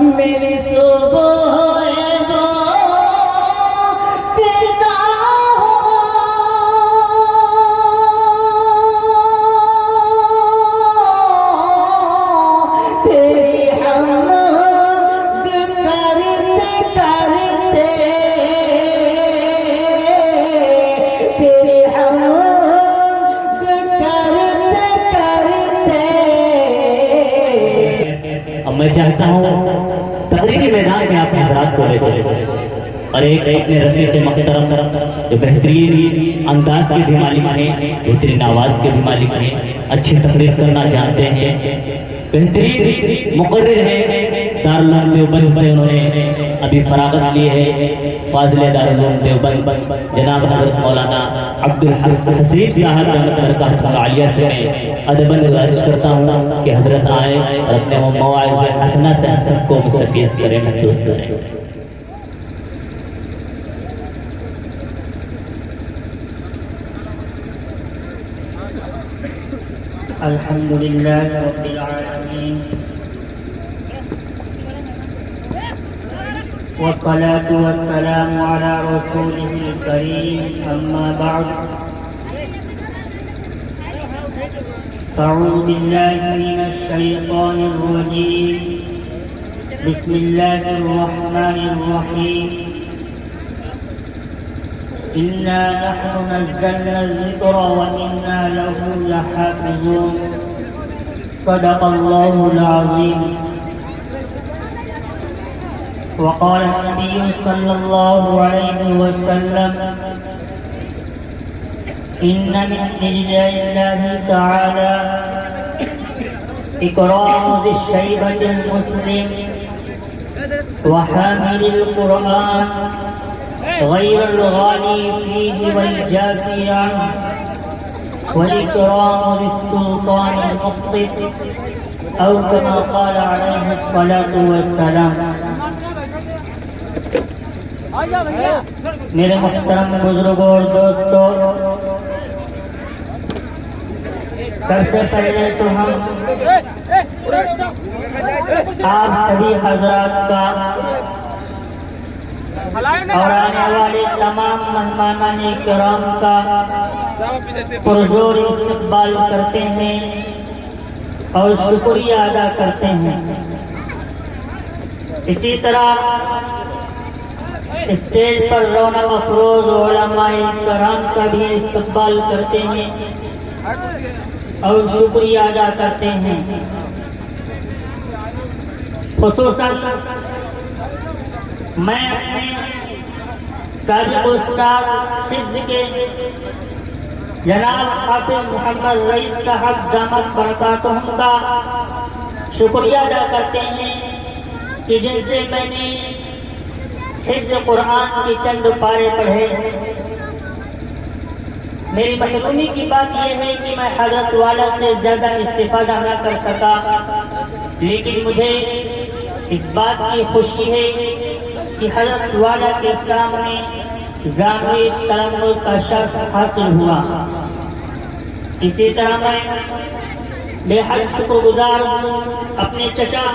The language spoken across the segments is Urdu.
میری صبح میں چاہتا ہوں تقریری میدان میں آپ حضرات کو لے چلے اور ایک اپنے رفیق محترم جو بہترین انداز کے بھی مالک ہیں، بہترین آواز کے بھی مالک ہیں، اچھی تقریر کرنا جانتے ہیں، بہترین مقرر ہیں، دارالعلوم دیوبند سے انہوں نے ابھی فراغت لی ہے، فاضل دارالعلوم دیوبند جناب حضرت مولانا عبدالحسیب صاحب رحمۃ اللہ علیہ سے میں ادباً گزارش کرتا ہوں کہ حضرت آئیں اور اپنے مواعظ حسنہ سے ہم سب کو مستفیض کریں، محسوس کریں۔ الحمد لله رب العالمين والصلاة والسلام على رسوله الكريم أما بعد أعوذ بالله من الشيطان الرجيم بسم الله الرحمن الرحيم إنا نحن نزلنا الذكر وإنا له لحافظون صدق الله العظيم وقال النبي صلى الله عليه وسلم إن من إجلال الله تعالى إكرام ذي الشيبة المسلم وحامل القرآن غير الغالي فيه والجافي عنه وإكرام ذي السلطان المقسط أو كما قال عليه الصلاة والسلام۔ میرے محترم بزرگوں اور دوستوں، سب سے پہلے تو ہم آپ سبھی حضرات کا اور آنے والے تمام مہمانان کرام کا پرزور استقبال کرتے ہیں اور شکریہ ادا کرتے ہیں۔ اسی طرح اسٹیج پر رونق افروز علماء کرام کا بھی استقبال کرتے ہیں اور شکریہ ادا کرتے ہیں۔ خصوصاً میں اپنے سابق استاد حفظ کے جناب حافظ محمد رئیس صاحب دامت برکاتہم کا شکریہ ادا کرتے ہیں کہ جن سے میں نے حفظ قرآن کے چند پارے پڑھے۔ میری محرومی کی بات یہ ہے کہ میں حضرت والا سے زیادہ استفادہ نہ کر سکا، لیکن مجھے اس بات کی خوشی ہے کہ حضرت والا کے سامنے ظاہری تلمذ کا شرف حاصل ہوا۔ اسی طرح میں بے حد شکر گزار ہوں اپنے چچا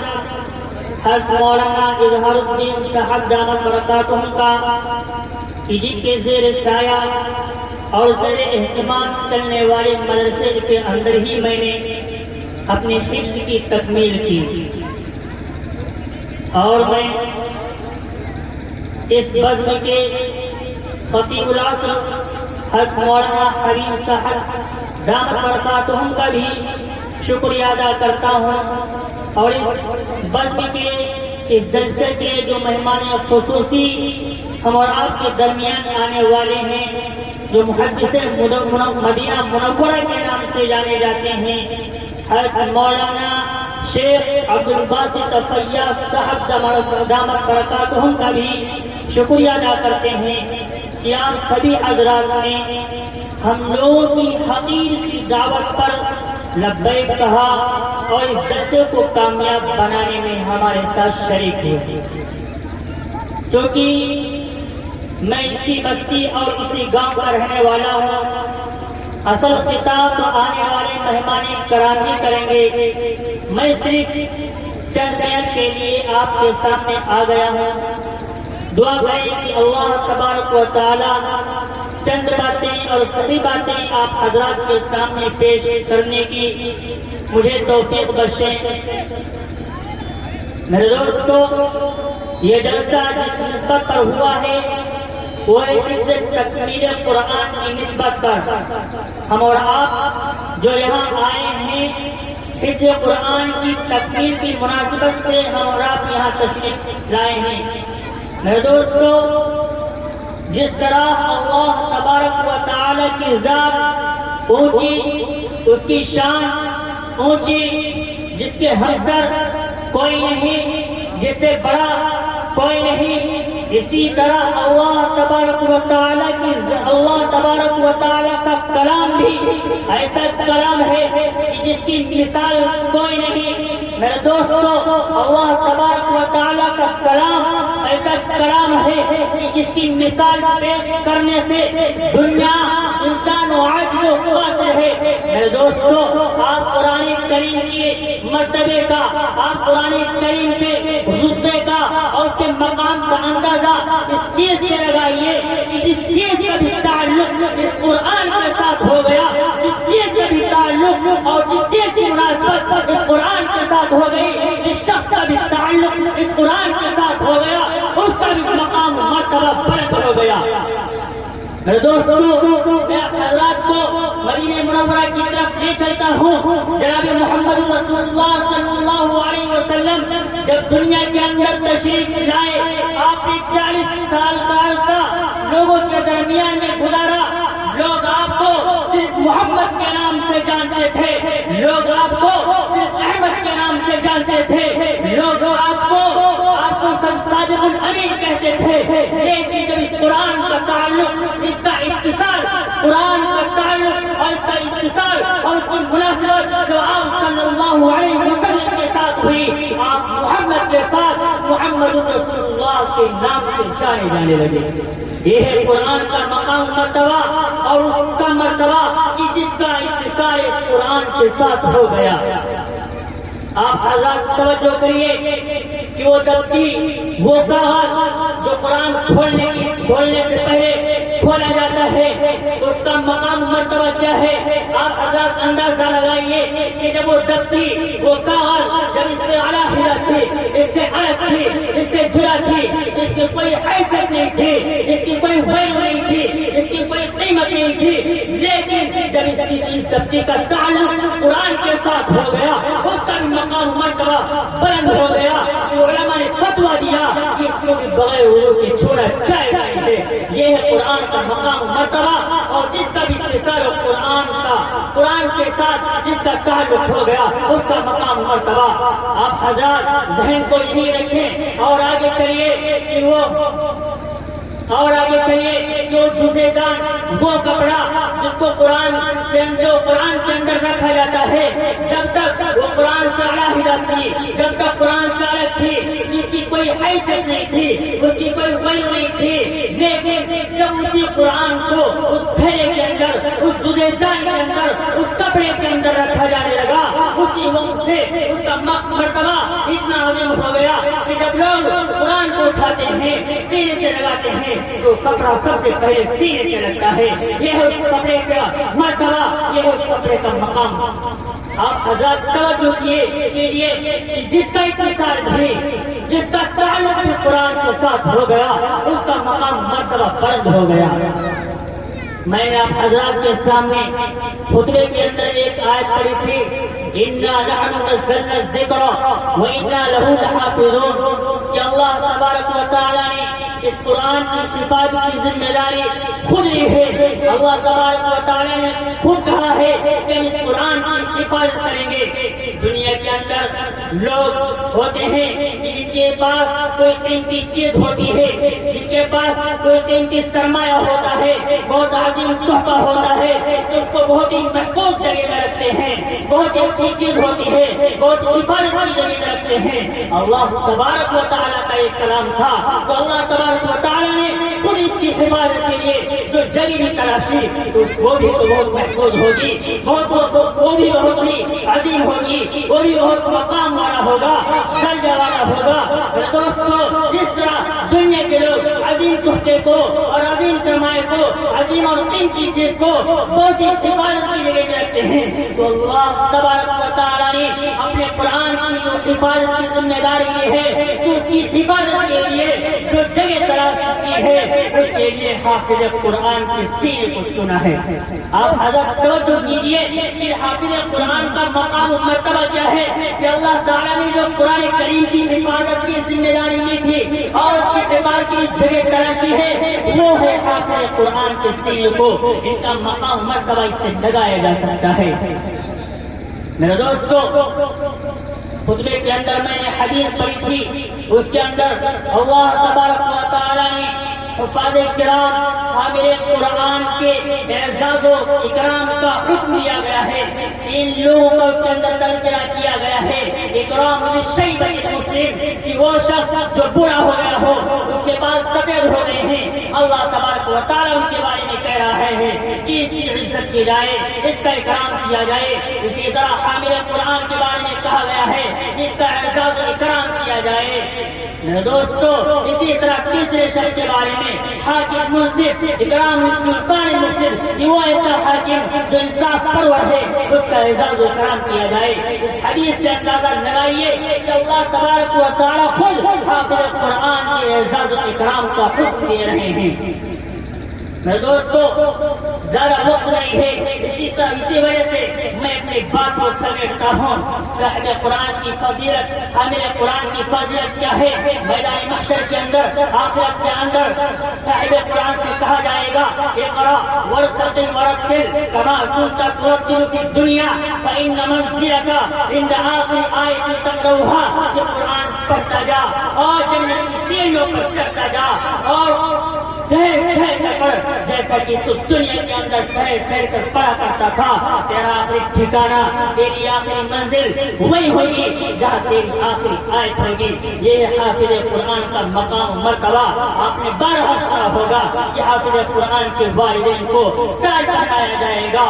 حضرت مولانا اظہار الدین صاحب دامت برکاتہم کا کہ جن کے زیر سایہ اور زیر اہتمام چلنے والے مدرسے کے اندر ہی میں نے اپنے حفظ کی تکمیل کی، اور میں اس بزم کے خطیب العصر حضرت مولانا حبیب صاحب دامت برکاتہم کا بھی شکریہ ادا کرتا ہوں، اور اس بزم کے اس جلسے کے جو مہمان خصوصی ہم اور آپ کے درمیان آنے والے ہیں، جو محدث مدینہ منورہ کے نام سے جانے جاتے ہیں، حضرت مولانا شیخ عبدالباسط فیاض صاحب دامت برکاتہم کا بھی شکریہ ادا کرتے ہیں کہ آپ سبھی حضرات نے ہم لوگوں کی حقیر سی دعوت پر لبیک کہا اور اس جلسے کو کامیاب بنانے میں ہمارے ساتھ شریک ہوئے۔ چونکہ میں اسی بستی اور اسی گاؤں کا رہنے والا ہوں، اصل خطاب تو آنے والے مہمان کرام ہی کریں گے، میں صرف چند منٹ کے لیے آپ کے سامنے آ گیا ہوں. دعا کریں کہ اللہ تبارک و تعالی چند باتیں اور صحیح باتیں آپ حضرات کے سامنے پیش کرنے کی مجھے توفیق بخشیں. میرے دوستو، یہ جلسہ جس نسبت پر ہوا ہے وہ ہے حفظ تکمیل قرآن کی نسبت پر. ہم اور آپ جو یہاں آئے ہیں حفظ قرآن کی تکمیل کی مناسبت سے ہم اور آپ یہاں تشریف لائے ہیں. میرے دوستو، جس طرح اللہ تبارک و تعالی کی ذات اونچی، اس کی شان اونچی، جس کے ہمسر کوئی نہیں، جس سے بڑا کوئی نہیں، اسی طرح اللہ تبارک و تعالی کا کلام بھی ایسا کلام ہے کہ جس کی مثال کوئی نہیں. میرے دوستو، اللہ تبارک و تعالی کا کلام ایسا کلام ہے کہ جس کی مثال پیش کرنے سے دنیا انسان و عاجز و قاصر ہے. میرے دوستو، آپ قرآن کریم کے مرتبے کا، آپ قرآن کریم کے رتبے کا اور اس کے مقام کا اندازہ اس چیز سے لگائیے کہ جس چیز کا بھی تعلق اس قرآن کے ساتھ ہو گیا، جس چیز کا بھی تعلق اور جس چیز کی مناسبت اس قرآن کے ساتھ ہو گئی، جس شخص کا بھی تعلق اس قرآن کے ساتھ ہو گیا، اس کا بھی مقام مرتبہ بلند ہو گیا. میرے دوستو، میں حضرات کو مدینہ منورہ کی طرف لے چلتا ہوں. جناب محمد رسول اللہ صلی اللہ علیہ وسلم جب دنیا کے اندر تشریف لائے، آپ نے 40 سال کا عرصہ لوگوں کے درمیان میں گزارا. لوگ آپ کو صرف محمد کے نام سے جانتے تھے، لوگ آپ کو صرف احمد کے نام سے جانتے تھے، لوگ آپ کو صادق الامین کہتے تھے. لیکن جب اس قرآن کا تعلق، اس کا اتصال، قرآن کا تعلق اور اس کا اتصال اور اس کی مناسبت جو آپ صلی اللہ علیہ وسلم کے ساتھ ہوئی، آپ محمد کے ساتھ محمد رسول اللہ کے نام سے جانے جانے لگے. یہ ہے قرآن کا مقام مرتبہ اور اس کا مرتبہ کہ جس کا اتصال اس قرآن کے ساتھ ہو گیا. آپ حضرات توجہ کریے کہ وہ دبتی، وہ کاغذ جو قرآن کھولنے سے پہلے کھولا جاتا ہے، اس کا مقام مرتبہ کیا ہے. آپ حضرات اندازہ لگائیے کہ جب وہ دبتی، وہ کاغذ جب اس سے علیحدہ تھی، اس سے الگ تھی، اس سے جدا تھی، اس کی کوئی حیثیت نہیں تھی، اس کی کوئی ویلیو نہیں تھی، اس کی کوئی قیمت نہیں تھی. لیکن جب اس دبتی کا تعلق قرآن کے ساتھ ہو گیا، اس کا مقام مرتبہ بلند ہو گیا. علماء نے فتویٰ دیا کہ اس کو بھی بغیر وضو کے چھوڑا جائے گا. یہ ہے قرآن کا مقام مرتبہ اور جس کا بھی اتصال قرآن کے ساتھ جس کا تعلق ہو گیا، اس کا مقام مرتبہ. آپ حضرات ذہن کو یہی رکھیں اور آگے چلیے کہ جو جزے دان، وہ کپڑا جس کو قرآن کے اندر رکھا جاتا ہے، جب تک وہ قرآن سے علیحدہ تھی، جب تک قرآن سے الگ تھی، اس کی کوئی حیثیت نہیں تھی، اس کی کوئی ویلیو نہیں تھی. لیکن جب اسی قرآن کو اس تھیلے کے اندر، اس جزے دان کے اندر، اس کپڑے کے اندر رکھا جانے لگا، اسی وقت سے اس کا مرتبہ اتنا عظیم ہو گیا کہ جب لوگ قرآن کو اٹھاتے ہیں، سینے سے لگاتے ہیں، تو کپڑا سب سے پہلے سینے سے لگتا ہے. یہ ہے اس کپڑے کا مرتبہ، یہ ہے اس کپڑے کا مقام. آپ حضرات توجہ کیجیے کہ جس کا اتصال بھی، جس کا تعلق بھی قرآن کے ساتھ ہو گیا، اس کا مقام مرتبہ بلند ہو گیا. میں نے آپ حضرات کے سامنے خطبے کے اندر ایک آیت پڑھی تھی، اِنَّا نَحْنُ نَزَّلْنَا الذِّكْرَ وَإِنَّا لَهُ لَحَافِظُونَ، کہ اللہ تبارک و تعالیٰ نے اس قرآن کی حفاظت کی ذمہ داری خود لی ہے. اللہ تبارک و تعالیٰ نے خود کہا ہے کہ ہم اس قرآن کی حفاظت کریں گے. دنیا کے اندر لوگ ہوتے ہیں کہ جن کے پاس کوئی قیمتی چیز ہوتی ہے، جن کے پاس کوئی قیمتی سرمایہ ہوتا ہے، بہت عظیم تحفہ ہوتا ہے، اس کو بہت ہی محفوظ جگہ میں رکھتے ہیں، بہت ہی اچھی چیز ہوتی ہے، بہت حفاظت کی جگہ میں رکھتے ہیں. اللہ تبارک و تعالیٰ کا ایک کلام تھا تو اللہ تبارک و تعالیٰ نے خود اس کی حفاظت کے لیے جو جگہ بھی تلاشی وہ بھی تو بہت محفوظ ہوگی، وہ بھی بہت ہی عظیم ہوگی، وہ بھی بہت مقام والا ہوگا، درجہ والا ہوگا۔ دوستو، جس طرح دنیا کے لوگ عظیم تحفے کو اور عظیم سرمایہ کو، عظیم اور قیمتی چیز کو بہت ہی حفاظت کی جگہ رکھتے ہیں، تو اللہ تبارک و تعالیٰ نے اپنے قرآن کی جو حفاظت کی ذمہ داری لی ہے، تو اس کی حفاظت کے لیے جو جگہ تلاش کی ہے، اس کے لیے حافظ قرآن کے سینے کو چنا ہے۔ آپ حضرت توجہ کیجئے کہ حافظ قرآن کا مقام و مرتبہ کیا ہے، کہ اللہ تعالیٰ نے جو قرآن کریم کی حفاظت کی ذمہ داری لی تھی اور اس کی حفاظت کی جگہ تلاشی ہے، وہ ہے حافظ قرآن کے سینے کو، ان کا مقام و مرتبہ اس سے لگایا جا سکتا ہے۔ میرے دوستو، خطبے کے اندر میں نے حدیث پڑھی تھی، اس کے اندر اللہ تبارک و تعالیٰ نے حفاظ کرام حامل قرآن کے اعزاز و اکرام کا حکم دیا گیا ہے۔ تین لوگوں کا اس کے اندر تذکرہ کیا گیا ہے۔ اکرام للشیب المسلم، کہ وہ شخص جو بوڑھا ہو گیا ہو، اس کے بعد سفید ہو گئے ہیں، اللہ تبارک و تعالیٰ ان کے بارے میں کہہ رہا ہے کہ اس کی عزت کی جائے، اس کا اکرام کیا جائے۔ اسی طرح حامل قرآن کے بارے میں کہا گیا ہے کہ اس کا اعزاز و اکرام کیا جائے۔ میرے دوستو، اسی طرح تیسرے شخص کے بارے میں حاکم منصف، اکرام السلطان المفسد، وہ ایسا حاکم جو انصاف پرور ہے، اس کا اعزاز و اکرام کیا جائے۔ اس حدیث سے اندازہ لگائیے کہ اللہ تبارک و تعالیٰ خود حافظ قرآن کے اعزاز و اکرام کا حکم دے رہے ہیں۔ میرے دوستو، زیادہ وقت نہیں ہے، اسی وجہ سے میں اپنی بات کو سمیٹتا ہوں۔ صاحب قرآن کی فضیلت، حامل قرآن کی فضیلت کیا ہے؟ میدان محشر کے اندر، آخرت کے اندر صاحب قرآن سے کہا جائے گا، اقرا ورتقل ورتل کما كنت ترتل في الدنيا فإن منزلك عند آخر آیت تقرأها، کہ قرآن پڑھتا جا اور جنت کی سیڑھیوں پر چڑھتا جا اور ٹھہر کر پڑھ، جیسا کہ تو دنیا کے اندر ٹھہر کر پڑھا کرتا تھا۔ تیرا آخری ٹھکانہ، تیری آخری منزل وہی ہوگی جہاں تیری آخری آیت ہوگی۔ یہ حافظ قرآن کا مقام و مرتبہ آپ نے بارہا سنا ہوگا کہ حافظ قرآن کے والدین کو تاج پہنایا جائے گا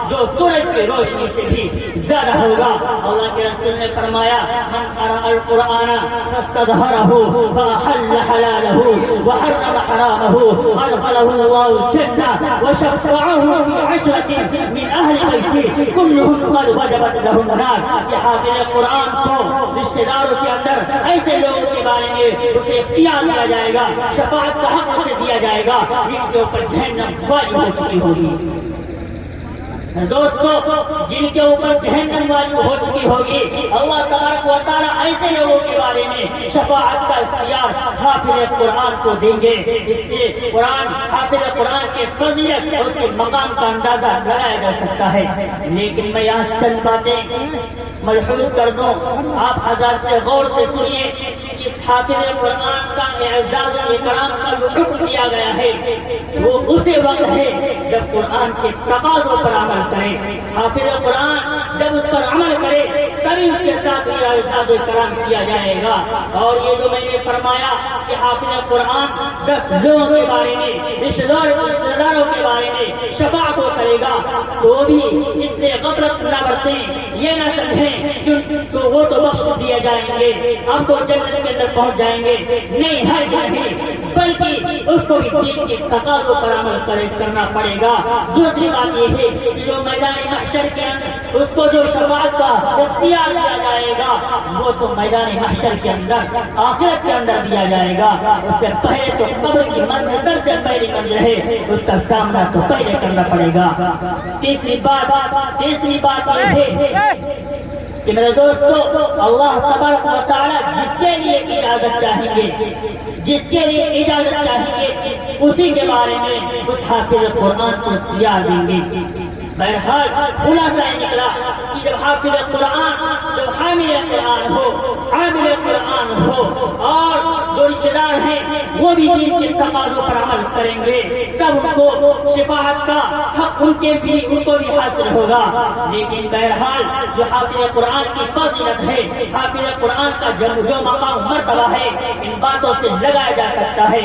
جو سورج کی روشنی سے بھی زیادہ ہوگا۔ اللہ کے رسول نے فرمایا، من قرأ القرآن فاستظهره فأحل حلاله وحرم حرامه أدخله الله الجنة وشفعه في 10 من أهل بيته كلهم قد وجبت لهم النار۔ یہ حافظ قرآن کو رشتہ داروں کے اندر ایسے لوگوں کے بارے میں اسے اختیار دیا جائے گا، شفاعت کا حق اسے دیا جائے گا جن کے اوپر جہنم واجب ہو چکی ہوگی۔ دوستو، جن کے اوپر جہنم واجب ہو چکی ہوگی، اللہ تبارک و تعالیٰ ایسے لوگوں کے بارے میں شفاعت کا اختیار حافظ قرآن کو دیں گے۔ اس سے قرآن، حافظ قرآن کے فضیلت اور اس کے مقام کا اندازہ لگایا جا سکتا ہے۔ لیکن میں یہاں چند باتیں ملحوظ کر دوں، آپ حضرات سے غور سے سنیے کہ اس حافظ قرآن کا اعزاز و اکرام کا جو حکم دیا گیا ہے، وہ اسی وقت ہے جب قرآن کے تقاضوں پر عمل کرے۔ حافظ قرآن جب اس پر عمل کرے تبھی اس کے ساتھ یہ اعزاز و اکرام کیا جائے گا۔ اور یہ جو میں نے فرمایا کہ حافظ قرآن 10 لوگوں کے بارے میں، رشتہ داروں کے بارے میں شفاعت کرے گا، تو بھی اس سے غفلت نہ برتیں، یہ نہ سمجھیں کہ وہ تو بخش دیے جائیں گے، اب تو جنت کے اندر پہنچ جائیں گے، نہیں، ہرگز نہیں، بلکہ اس کو بھی دین کے تقاضوں پر عمل کرنا پڑے گا۔ دوسری بات یہ ہے کہ جو میدان محشر کے اندر اس کو جو شفاعت کا اختیار دیا جائے گا، وہ تو میدان محشر کے اندر، آخرت کے اندر دیا جائے گا۔ اس سے پہلے تو قبر کی منزل سب سے پہلی منزل ہے، اس کا سامنا تو پہلے کرنا پڑے گا۔ تیسری بات یہ ہے کہ میرے دوستو، اللہ تبارک و تعالیٰ جس کے لیے اجازت چاہیں گے اسی کے بارے میں اس حافظ قرآن کو اختیار دیں گے۔ بہرحال خلاصہ نکلا کہ جب حافظ قرآن، جب حامل قرآن ہو، عامل قرآن ہو، اور جو رشتہ دار ہیں وہ بھی دین کے تقاضوں پر عمل کریں گے، تب ان کو شفاعت کا حق ان کو بھی حاصل ہوگا۔ لیکن بہرحال جو حافظ قرآن کی فضیلت ہے، حافظ قرآن کا جو مقام مرتبہ ہے، ان باتوں سے لگایا جا سکتا ہے۔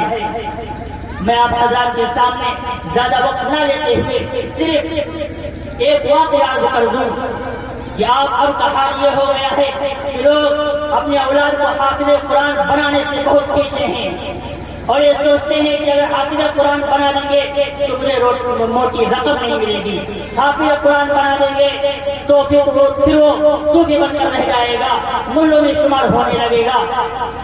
میں آپ حضرات کے سامنے زیادہ وقت نہ لیتے ہوئے صرف ایک واقعہ عرض کر دوں کہ اب کا حال یہ ہو گیا ہے کہ لوگ اپنے اولاد کو حافظ قرآن بنانے سے بہت پیچھے ہیں، اور یہ سوچتے ہیں کہ اگر حافظ قرآن بنا دیں گے تو مجھے موٹی رقم نہیں ملے گی، حافظ قرآن بنا دیں گے تو پھر وہ صوفی بن کر رہ جائے گا، ملوں میں شمار ہونے لگے گا۔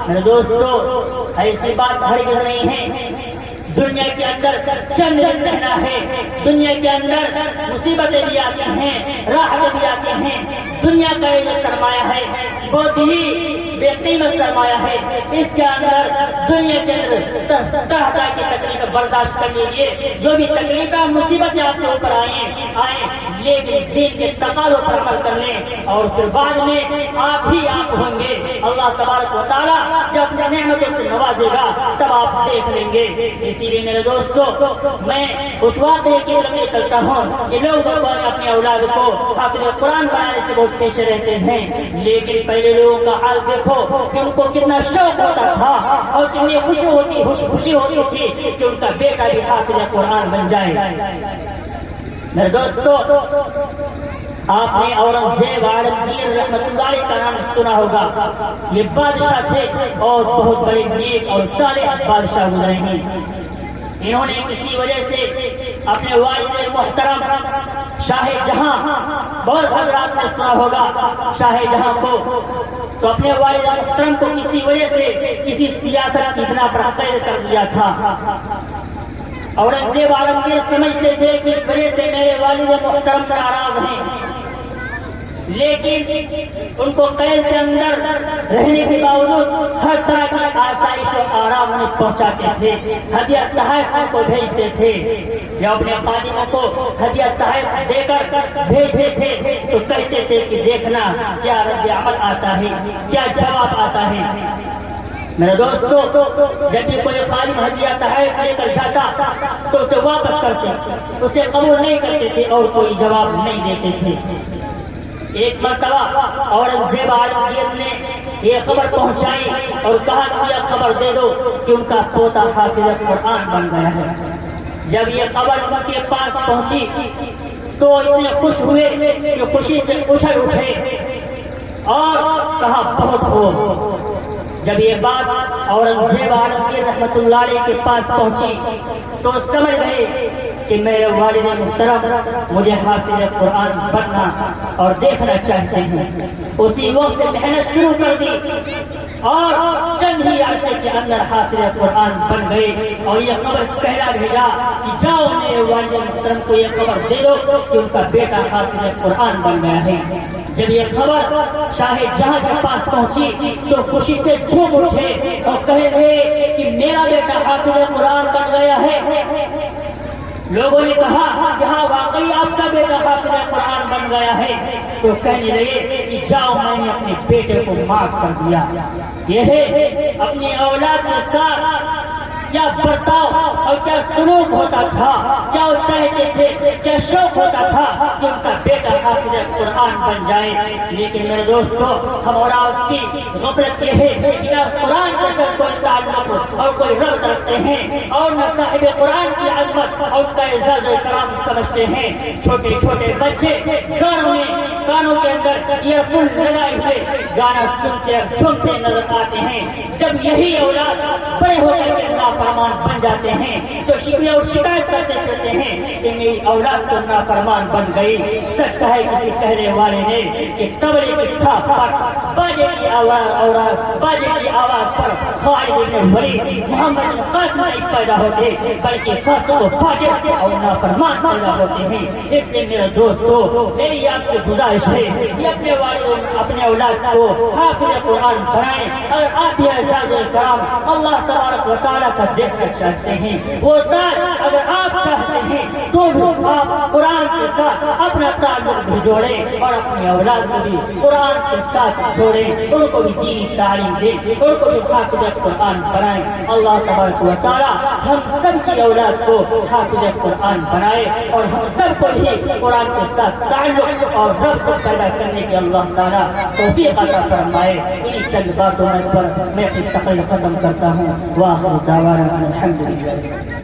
میرے دوستو، ایسی بات ہرگز نہیں ہے۔ دنیا کے اندر چند دن رہنا ہے، دنیا کے اندر مصیبتیں بھی آتی ہیں، راحتیں بھی آتی ہیں۔ دنیا کا یہ سرمایہ ہے بہت ہی بے قیمت سرمایہ ہے، اس کے اندر دنیا کے اندر طرح طرح کی تکلیف برداشت کر لیجیے، جو بھی تکلیفیں مصیبتیں آپ کے اوپر آئیں، لیکن دین کے تقاضوں پر عمل کر لیں، اور پھر بعد میں آپ ہی آپ ہوں گے۔ اللہ تبارک و تعالیٰ جب اپنی نعمتوں سے نوازے گا تب آپ دیکھ لیں گے۔ اسی لیے میرے دوستو، میں اس واقعے کی طرف لے چلتا ہوں کہ لوگ اپنے اولاد کو حافظ قرآن بنانے سے بہت پیچھے رہتے ہیں، لیکن پہلے لوگوں کا حال دیکھو کہ ان کو کتنا شوق ہوتا تھا اور کتنی خوشی ہوتی تھی کہ ان کا بیٹا بھی حافظ قرآن بن جائے۔ میرے دوستو، آپ نے اورنگزیب عالمگیر رحمۃ اللہ علیہ کا نام سنا ہوگا۔ یہ بادشاہ تھے اور بہت بڑے نیک اور صالح بادشاہ گزرے ہیں۔ انہوں نے کسی وجہ سے اپنے والد محترم شاہ جہاں، بہت حضرات نے سنا ہوگا شاہ جہاں کو، تو اپنے والد محترم کو کسی وجہ سے کسی سیاست کی بنا پر قید کر دیا تھا۔ اورنگزیب عالمگیر سمجھتے تھے کہ اس وجہ سے میرے والد محترم ناراض ہیں، لیکن ان کو قید کے اندر رہنے کے باوجود ہر طرح کی آسائش و آرام انہیں پہنچاتے تھے، ہدیہ تحائف ان کو بھیجتے تھے، یا اپنے خادموں کو ہدیہ تحائف دے کر بھیجتے تھے تو کہتے تھے کہ دیکھنا کیا رد عمل آتا ہے، کیا جواب آتا ہے۔ میرے دوستو، جب بھی کوئی خادم ہدیہ تحائف لے کر جاتا تو اسے واپس کرتے، اسے قبول نہیں کرتے تھے اور کوئی جواب نہیں دیتے تھے۔ ایک مرتبہ اورنگزیب عالمگیر نے یہ خبر پہنچائی اور کہا کہ یہ خبر دے دو کہ ان کا پوتا حافظ قرآن بن گیا ہے۔ جب یہ خبر ان کے پاس پہنچی تو اتنے خوش ہوئے کہ خوشی سے اچھل اٹھے اور کہا بہت ہو۔ جب یہ بات اورنگزیب عالمگیر رحمۃ اللہ علیہ کے پاس پہنچی تو سمجھ گئے کہ میرے والد محترم مجھے حافظ قرآن بننا اور دیکھنا چاہتے ہیں۔ اسی وقت سے محنت شروع کر دی اور چند ہی عرصے کے اندر حافظ قرآن بن گئے، اور یہ خبر پہلا بھیجا کہ جاؤ میرے والد محترم کو یہ خبر دے دو کہ ان کا بیٹا حافظ قرآن بن گیا ہے۔ جب یہ خبر شاہ جہاں کے پاس پہنچی تو خوشی سے جھوم اٹھے اور کہے رہے کہ میرا بیٹا حافظ قرآن بن گیا ہے۔ لوگوں نے کہا کہ ہاں واقعی آپ کا بیٹا حافظ قرآن بن گیا ہے، تو کہنے لگے کہ جاؤ میں نے اپنے بیٹے کو معاف کر دیا۔ یہ ہے اپنی اولاد کے ساتھ کیا برتاؤ اور کیا سلوک ہوتا تھا، کیا وہ چاہتے تھے، کیا شوق ہوتا تھا کہ ان کا بیٹا حافظ قرآن بن جائے۔ لیکن میرے دوستو، ہم اور آپ کی غفلت یہ ہے کہ نہ قرآن کے ساتھ کوئی تعلق اور کوئی ربط رکھتے ہیں، اور نہ صاحب قرآن کی عظمت اور ان کا اعزاز و اکرام سمجھتے ہیں۔ چھوٹے چھوٹے بچے کانوں کے اندر ایئر فون لگائے ہوئے گانا سنتے اور جھومتے نظر آتے ہیں۔ جب یہی اولاد بڑے ہو کر کے نافرمان بن جاتے ہیں تو شکوے اور شکایت کرتے پھرتے ہیں کہ میری اولاد تو نافرمان بن گئی۔ سچ کہے کسی کہنے والے نے کہ تبلے کی تھاپ پر باجے کی آواز پر خالد بن ولید محمد بن قاسم نہیں پیدا ہوتے، بلکہ فاسق و فاجر اور نافرمان پیدا ہوتے ہیں۔ اس لیے میرے دوستو، میری آپ سے گزارش ہے کہ اپنے والد اپنے اولاد کو حافظ قرآن بنائیں، اور آپ یہ اعزاز و اکرام اللہ تبارک و تعالیٰ کا دیکھنا چاہتے ہیں، وہ تاج اگر آپ چاہتے ہیں تو آپ قرآن کے ساتھ اپنا تعلق بھی جوڑیں اور اپنی اولاد کو بھی قرآن کے ساتھ جوڑیں، ان کو بھی دینی تعلیم دیں، ان کو بھی حافظ قرآن بنائیں۔ اللہ تبارک و تعالیٰ ہم سب کی اولاد کو حافظ قرآن بنائے اور ہم سب کو بھی قرآن کے ساتھ تعلق اور ربط پیدا کرنے کے اللہ تعالیٰ توفیق عطا فرمائے۔ انہی چند باتوں پر میں اپنی تقریر ختم کرتا ہوں۔ واخر دعوانا الحمدللہ۔